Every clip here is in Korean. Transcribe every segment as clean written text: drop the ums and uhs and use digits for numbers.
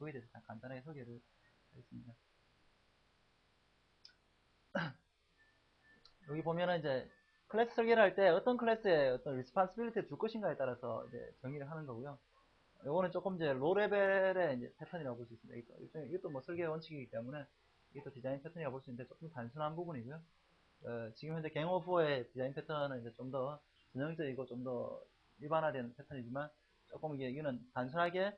그거에 대해서 간단하게 소개를 하겠습니다. 여기 보면은 이제 클래스 설계를 할 때 어떤 클래스에 어떤 리스폰시빌리티를 줄 것인가에 따라서 이제 정의를 하는 거고요. 요거는 조금 이제 로 레벨의 이제 패턴이라고 볼 수 있습니다. 이것도 뭐 설계 원칙이기 때문에 이것도 디자인 패턴이라고 볼 수 있는데 조금 단순한 부분이고요. 지금 현재 갱4의 디자인 패턴은 이제 좀 더 전형적이고 좀 더 일반화된 패턴이지만 조금 이거는 단순하게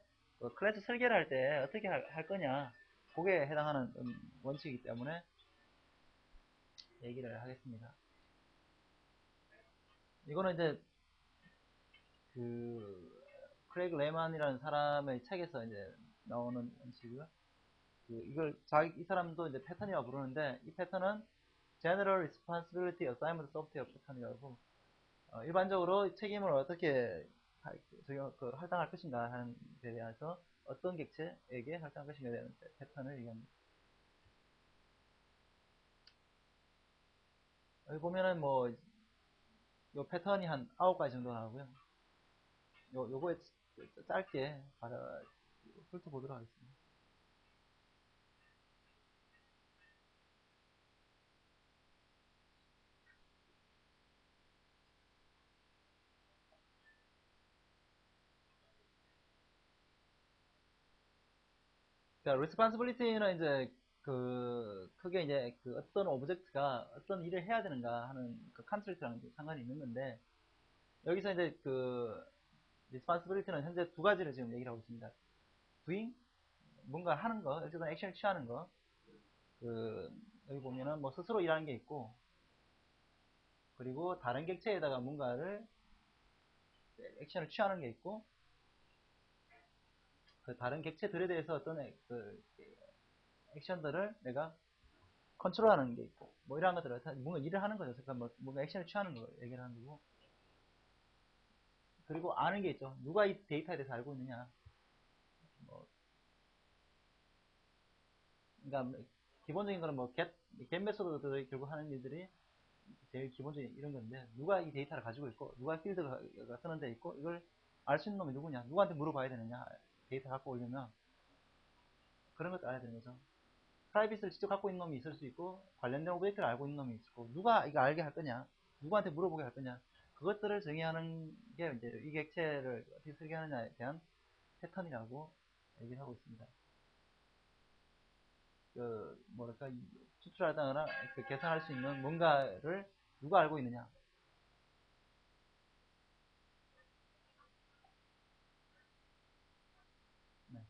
클래스 설계를 할 때 어떻게 할 거냐 그게 해당하는 원칙이기 때문에 얘기를 하겠습니다. 이거는 이제 그 크레이그 레만이라는 사람의 책에서 이제 나오는 원칙이고요. 이 사람도 이제 패턴이라고 부르는데 이 패턴은 General Responsibility Assignment Software 패턴이라고 일반적으로 책임을 어떻게 할당할 것인가 하는 데 대해서 어떤 객체에게 할당할 것인가에 대한 패턴을 얘기합니다. 여기 보면은 뭐 요 패턴이 한 9가지 정도 나오고요. 요거에 짧게 훑어보도록 하겠습니다. 그러니까 responsibility는 이제 크게 이제 어떤 오브젝트가 어떤 일을 해야 되는가 하는 컨트롤이랑 상관이 있는 건데 여기서 이제 responsibility는 현재 두 가지를 지금 얘기를 하고 있습니다. doing 뭔가 하는 거, 어쨌든 액션을 취하는 거. 여기 보면은 뭐 스스로 일하는 게 있고, 그리고 다른 객체에다가 뭔가를 액션을 취하는 게 있고, 그 다른 객체들에 대해서 어떤 액션들을 내가 컨트롤하는 게 있고, 뭐 이런 것들을 뭔가 일을 하는 거죠. 그러니까 뭐 뭔가 액션을 취하는 거 얘기를 하는 거고. 그리고 아는 게 있죠. 누가 이 데이터에 대해서 알고 있느냐. 뭐, 그러니까 기본적인 거는 뭐 get 메소드들이 결국 하는 일들이 제일 기본적인 이런 건데 누가 이 데이터를 가지고 있고 누가 필드가 쓰는 데 있고 이걸 알 수 있는 놈이 누구냐 누구한테 물어봐야 되느냐 데이터 갖고 오려면 그런 것도 알아야 되는 거죠. 프라이빗을 직접 갖고 있는 놈이 있을 수 있고 관련된 오브젝트를 알고 있는 놈이 있고 누가 이거 알게 할 거냐 누구한테 물어보게 할 거냐 그것들을 정의하는 게 이제 이 객체를 어떻게 설계하느냐에 대한 패턴이라고 얘기를 하고 있습니다. 뭐랄까 추출하거나 계산할 수 있는 뭔가를 누가 알고 있느냐. 네.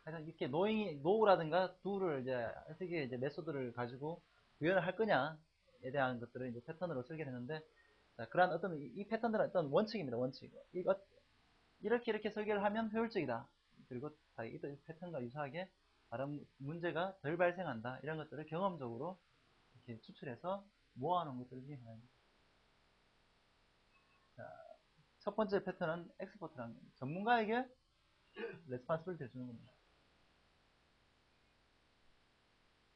그래서 이렇게 노우라든가 do를 이제 어떻게 이제 메소드를 가지고 구현을 할 거냐에 대한 것들을 이제 패턴으로 설계를 했는데, 자, 그러한 어떤 이 패턴들은 어떤 원칙입니다. 원칙. 이렇게 설계를 하면 효율적이다. 그리고 이 패턴과 유사하게 다른 문제가 덜 발생한다. 이런 것들을 경험적으로 이렇게 추출해서 모아놓은 것들을 얘기합니다. 자, 첫 번째 패턴은 엑스퍼트라는 겁니다. 전문가에게 레스판스빌리티를 주는 겁니다.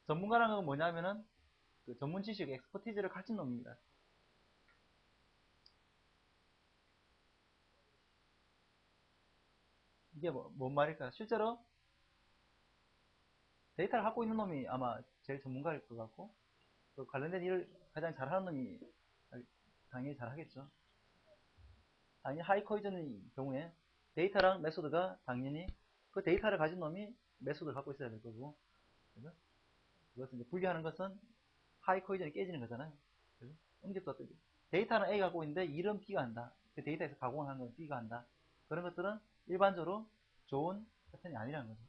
전문가라는 건 뭐냐면은 전문 지식, 엑스퍼티즈를 가진 놈입니다. 이게 뭔 말일까? 실제로 데이터를 갖고 있는 놈이 아마 제일 전문가일 것 같고, 그 관련된 일을 가장 잘하는 놈이 당연히 잘하겠죠. 당연히 하이 코이전의 경우에 데이터랑 메소드가 당연히 그 데이터를 가진 놈이 메소드를 갖고 있어야 될 거고, 그죠? 그것은 이제 분리하는 것은 하이 코이전이 깨지는 거잖아요. 그죠? 응집도 데이터는 A가 갖고 있는데 일은 B가 한다. 그 데이터에서 가공하는 건 B가 한다. 그런 것들은 일반적으로 좋은 패턴이 아니라는 거죠.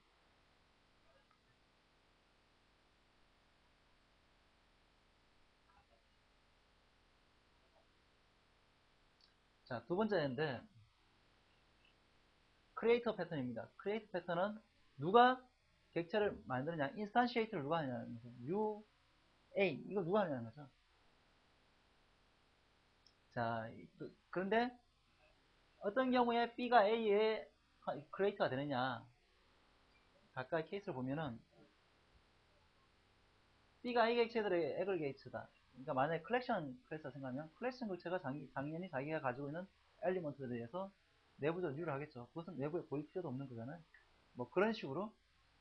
자, 두 번째인데 크리에이터 패턴입니다. 크리에이터 패턴은 누가 객체를 만드느냐, 인스탄시에이트를 누가 하냐는 거죠. U, A 이걸 누가 하냐는 거죠. 자, 그런데 어떤 경우에 B가 A의 크리에이터가 되느냐, 각각의 케이스를 보면은 B가 A 객체들의 애글게이츠다. 그러니까 만약에 컬렉션 클래스가 생각하면 컬렉션 객체가 당연히 자기가 가지고 있는 엘리먼트에 대해서 내부적으로 유를 하겠죠. 그것은 내부에 보일 필요도 없는 거잖아요. 뭐 그런 식으로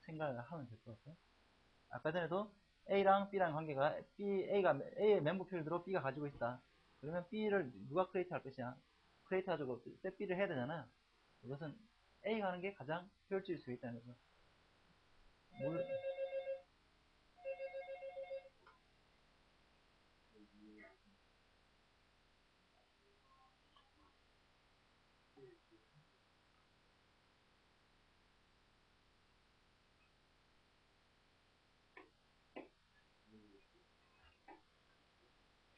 생각을 하면 될 것 같아요. 아까 전에도 A랑 B랑 관계가 A의 멤버 필드로 B가 가지고 있다. 그러면 B를 누가 크리에이트 할 것이냐? 크리에이트 가지고 set B를 해야 되잖아요. 이것은 A가 하는 게 가장 효율적일 수 있다는 거죠.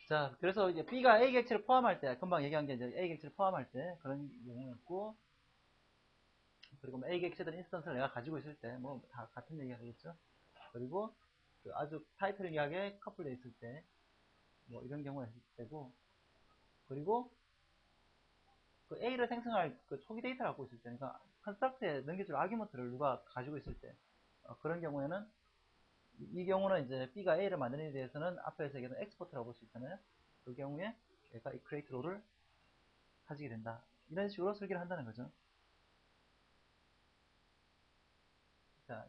자, 그래서 이제 B가 A 객체를 포함할 때, 금방 얘기한 게 이제 A 객체를 포함할 때 그런 경우였고, 그리고 뭐 A 객체들 인스턴스를 내가 가지고 있을 때, 뭐 다 같은 얘기가 되겠죠. 그리고 그 아주 타이틀리하게 커플되어 있을 때, 뭐 이런 경우가 있을 때고, 그리고 그 A를 생성할 그 초기 데이터를 갖고 있을 때, 그러니까 컨스트럭트에 넘겨줄 아규먼트를 누가 가지고 있을 때, 그런 경우에는 이 경우는 이제 B가 A를 만드는 데 대해서는 앞에서 얘기했던 엑스포트라고 볼 수 있잖아요. 그 경우에 얘가 이 create 롤을 가지게 된다. 이런 식으로 설계를 한다는 거죠. 자,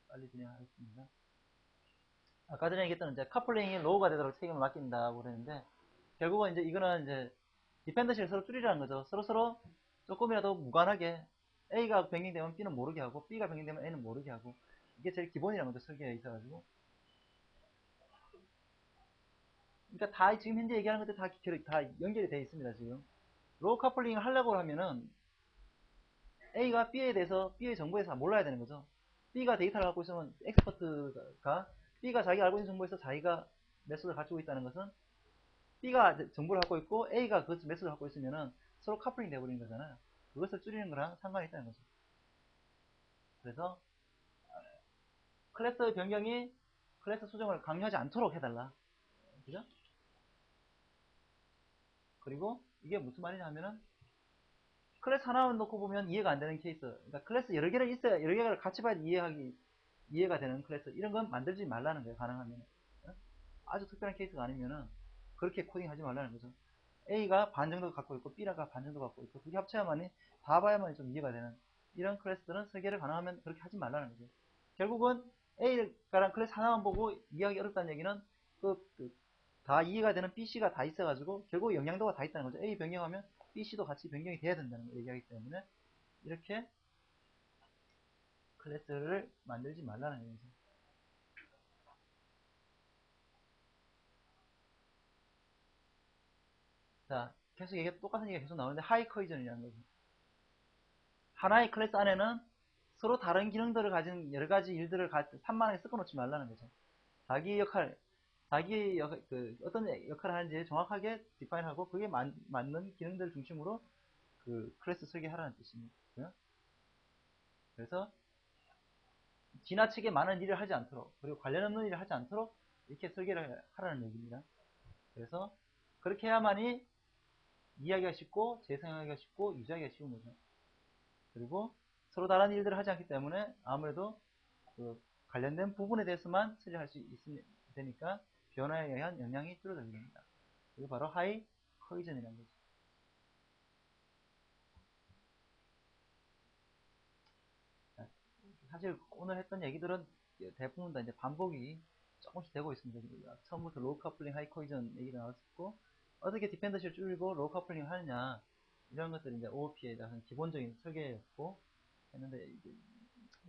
빨리 진행하겠습니다. 아까 전에 얘기했던 이제 커플링이 로우가 되도록 책임을 맡긴다고 그랬는데, 결국은 이제 이거는 이제 디펜던시를 서로 줄이라는 거죠. 서로 조금이라도 무관하게 A가 변경되면 B는 모르게 하고 B가 변경되면 A는 모르게 하고, 이게 제일 기본이라는 거죠. 설계에 있어가지고. 그러니까 다 지금 현재 얘기하는 것들 다 연결이 되어 있습니다. 지금 로우 커플링을 하려고 하면은 A가 B에 대해서 B의 정보에 대해서 몰라야 되는 거죠. B가 데이터를 갖고 있으면 엑스퍼트가 B가 자기가 알고 있는 정보에서 자기가 메소드를 가지고 있다는 것은 B가 정보를 갖고 있고 A가 그 메소드를 갖고 있으면은 서로 커플링 돼버리는 거잖아요. 그것을 줄이는 거랑 상관이 있다는 거죠. 그래서 클래스 변경이 클래스 수정을 강요하지 않도록 해달라. 그죠? 그리고 이게 무슨 말이냐 하면은 클래스 하나만 놓고 보면 이해가 안 되는 케이스. 그러니까 클래스 여러 개를 있어야 여러 개를 같이 봐야 이해가 되는 클래스. 이런 건 만들지 말라는 거예요. 가능하면. 아주 특별한 케이스가 아니면은 그렇게 코딩하지 말라는 거죠. A가 반 정도 갖고 있고 B가 반 정도 갖고 있고 두 개 합쳐야만이 다 봐야만이 좀 이해가 되는 이런 클래스들은 설계를 가능하면 그렇게 하지 말라는 거죠. 결국은 A가랑 클래스 하나만 보고 이해하기 어렵다는 얘기는 다 이해가 되는 BC가 다 있어가지고 결국 영향도가 다 있다는 거죠. A 변경하면 BC도 같이 변경이 돼야 된다는 걸 얘기하기 때문에 이렇게 클래스를 만들지 말라는 얘기죠. 자, 계속 똑같은 얘기가 계속 나오는데 하이 커이전이라는 거죠. 하나의 클래스 안에는 서로 다른 기능들을 가진 여러 가지 일들을 산만하게 섞어놓지 말라는 거죠. 자기 역할, 어떤 역할을 하는지 정확하게 디파인하고 그게 맞는 기능들 중심으로 그 클래스 설계하라는 뜻입니다. 그래서 지나치게 많은 일을 하지 않도록 그리고 관련 없는 일을 하지 않도록 이렇게 설계를 하라는 얘기입니다. 그래서 그렇게 해야만이 이해하기가 쉽고 재생하기가 쉽고 유지하기가 쉬운 거죠. 그리고 서로 다른 일들을 하지 않기 때문에 아무래도 그 관련된 부분에 대해서만 처리할 수 있으니까 변화에 의한 영향이 줄어들게 됩니다. 이게 바로 하이 커이전이라는 거죠. 사실 오늘 했던 얘기들은 대부분 다 이제 반복이 조금씩 되고 있습니다. 처음부터 로우 커플링, 하이 커이전 얘기가 나왔었고 어떻게 디펜더시를 줄이고 로우 커플링을 하느냐 이런 것들이 이제 OOP에 대한 기본적인 설계였고 했는데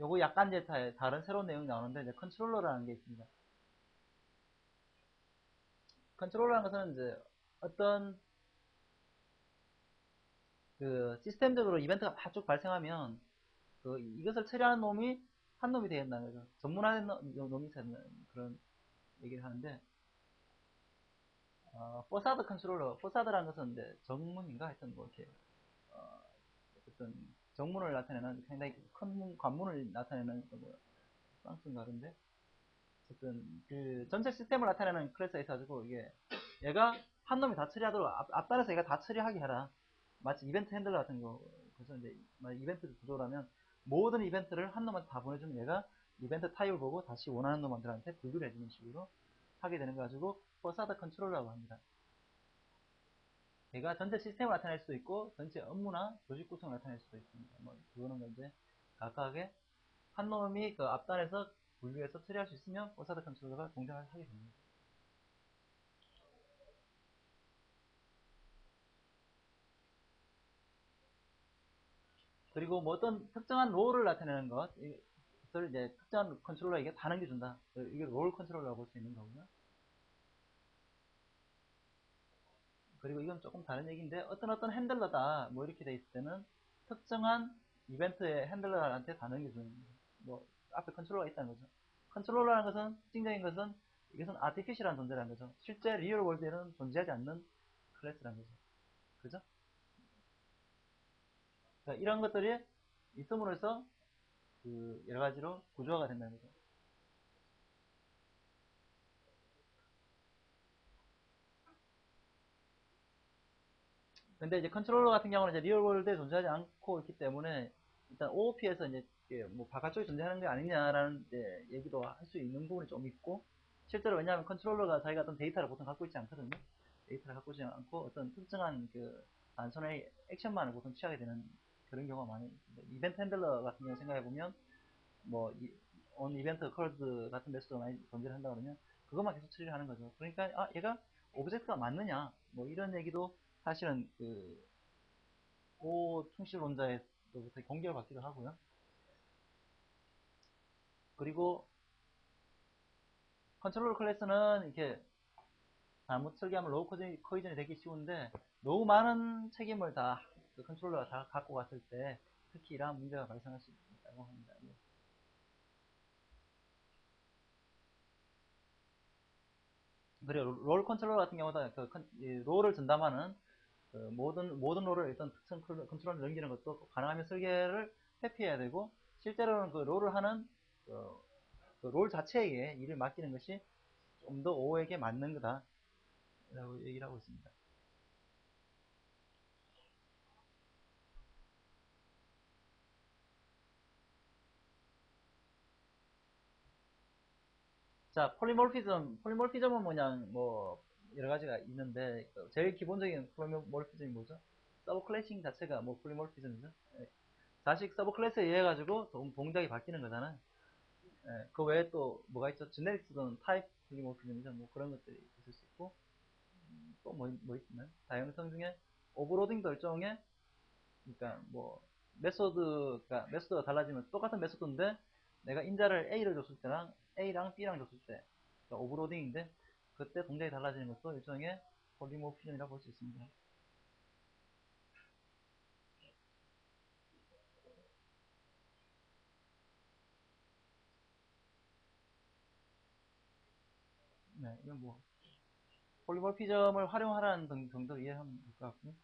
요거 약간 이제 다른 새로운 내용이 나오는데 이제 컨트롤러라는 게 있습니다. 컨트롤러라는 것은 이제 어떤 그 시스템적으로 이벤트가 쭉 발생하면 이것을 처리하는 놈이 한 놈이 되야 된다는 거죠. 전문화된 놈이 되는 그런 얘기를 하는데 포사드 컨트롤러, 포사드라는 것은 이제 정문인가 하여튼 뭐 이렇게 어떤 정문을 나타내는 상당히 큰 관문을 나타내는 뭐 프랑스인가 그런데 어쨌든 그 전체 시스템을 나타내는 클래스가 있어가지고 이게 얘가 한 놈이 다 처리하도록 앞단에서 얘가 다 처리하게 해라. 마치 이벤트 핸들러 같은 거. 그래서 이제 이벤트 구조라면 모든 이벤트를 한 놈한테 다 보내주면 얘가 이벤트 타입을 보고 다시 원하는 놈들한테 분류를 해주는 식으로 하게 되는 거 가지고 포사드 컨트롤러라고 합니다. 얘가 전체 시스템을 나타낼 수도 있고 전체 업무나 조직 구성을 나타낼 수도 있습니다. 뭐 그거는 이제 각각의 한 놈이 그 앞단에서 분류해서 처리할 수 있으면 포사드 컨트롤러가 동작을 하게 됩니다. 그리고 뭐 어떤 특정한 롤을 나타내는 것, 이것을 이제 특정한 컨트롤러에게 다 넘겨준다. 이게 롤 컨트롤러라고 볼 수 있는 거고요. 그리고 이건 조금 다른 얘기인데 어떤 핸들러다 뭐 이렇게 돼 있을 때는 특정한 이벤트의 핸들러한테 다 넘겨주는 뭐 앞에 컨트롤러가 있다는 거죠. 컨트롤러라는 것은 특징적인 것은 이것은 아티피셜한 존재라는 거죠. 실제 리얼 월드에는 존재하지 않는 클래스라는 거죠. 그죠? 그러니까 이런 것들이 있음으로써 그 여러 가지로 구조화가 된다는 거죠. 근데 이제 컨트롤러 같은 경우는 이제 리얼 월드에 존재하지 않고 있기 때문에 일단 OOP에서 이제 뭐 바깥쪽에 존재하는 게 아니냐라는 이제 얘기도 할 수 있는 부분이 좀 있고 실제로 왜냐하면 컨트롤러가 자기가 어떤 데이터를 보통 갖고 있지 않거든요. 데이터를 갖고 있지 않고 어떤 특정한 그 단순의 액션만을 보통 취하게 되는 그런 경우가 많이 있습니다. 이벤트 핸들러 같은 경우 생각해 보면 뭐 on 이벤트 occurred 같은 메소드가 많이 존재를 한다 그러면 그것만 계속 처리를 하는 거죠. 그러니까 아 얘가 오브젝트가 맞느냐 뭐 이런 얘기도 사실은 그 충실론자에서부터 공격을 받기도 하고요. 그리고 컨트롤러 클래스는 이렇게 잘못 설계하면 로우 코이전이 되기 쉬운데 너무 많은 책임을 다그 컨트롤러가 다 갖고 갔을 때 특히 이러한 문제가 발생할 수 있다고 합니다. 예. 그리고 롤 컨트롤러 같은 경우도 그 롤을 전담하는 그 모든 롤을 일단 특정 컨트롤을 넘기는 것도 가능하면 설계를 회피해야 되고 실제로는 그 롤을 하는 그롤 자체에게 일을 맡기는 것이 좀 더 OO에게 맞는 거다라고 얘기를 하고 있습니다. 자, 폴리몰피즘은 뭐냐, 뭐, 여러 가지가 있는데, 제일 기본적인 폴리몰피즘이 뭐죠? 서브 클래싱 자체가 뭐 폴리몰피즘이죠. 예. 자식 서브 클래스에 의해 가지고 동작이 바뀌는 거잖아요. 예. 그 외에 또 뭐가 있죠? 제네릭스든 타입 폴리몰피즘이죠. 뭐 그런 것들이 있을 수 있고, 또 뭐 있나요? 다양성 중에 오버로딩도 일종의, 그러니까 뭐, 메소드가 달라지면 똑같은 메소드인데, 내가 인자를 A를 줬을 때랑 A랑 B랑 줬을 때, 그러니까 오버로딩인데, 그때 동작이 달라지는 것도 일종의 폴리모피즘이라고 볼 수 있습니다. 네, 이건 뭐, 폴리모피즘을 활용하라는 정도로 이해하면 될 것 같고.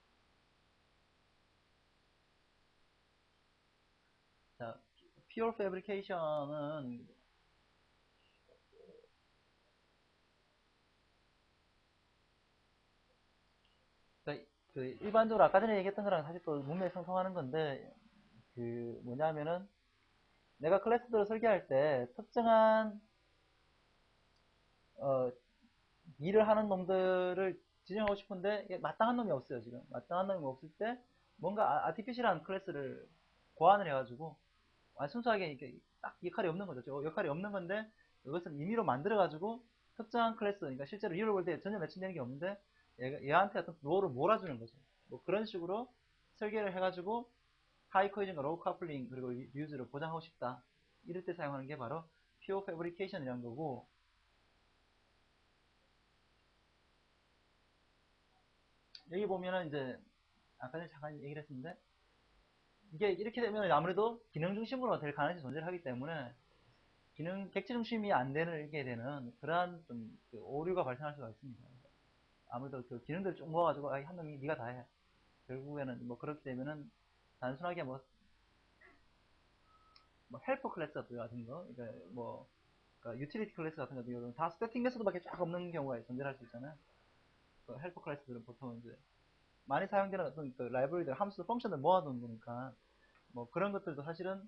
자, pure fabrication은, 그러니까 그 일반적으로 아까 전에 얘기했던 거랑 사실 또 문맥이 상통하는 건데, 그 뭐냐면은, 내가 클래스들을 설계할 때 특정한 어, 일을 하는 놈들을 지정하고 싶은데 마땅한 놈이 없어요. 지금 마땅한 놈이 없을 때 뭔가 아티피셜한 클래스를 고안을 해가지고 순수하게 이렇게 딱 역할이 없는 거죠. 역할이 없는 건데 이것을 임의로 만들어가지고 특정한 클래스, 그러니까 실제로 리얼 월드에 전혀 매칭되는 게 없는데 얘한테 어떤 롤을 몰아주는 거죠. 뭐 그런 식으로 설계를 해가지고 하이 코이전과 로우 커플링 그리고 리유즈를 보장하고 싶다. 이럴 때 사용하는 게 바로 피어 패브리케이션이라는 거고, 여기 보면은 이제 아까 전에 잠깐 얘기를 했는데 이게 이렇게 되면 아무래도 기능 중심으로 될 가능성이 존재하기 때문에 객체 중심이 안 되게 되는 그러한 좀그 오류가 발생할 수가 있습니다. 아무래도 그 기능들을 쭉 모아가지고 한 놈이 네가 다 해. 결국에는 뭐 그렇게 되면은 단순하게 뭐 헬퍼 클래스 같은 거, 그러니까 뭐 그러니까 유틸리티 클래스 같은 같은 경우는 다 스태틱 메소드밖에 쫙 없는 경우가 존재할 수 있잖아요. 그 헬퍼 클래스들은 보통 이제 많이 사용되는 어떤 그 라이브러리들 함수 펑션을 모아놓은 거니까 뭐 그런 것들도 사실은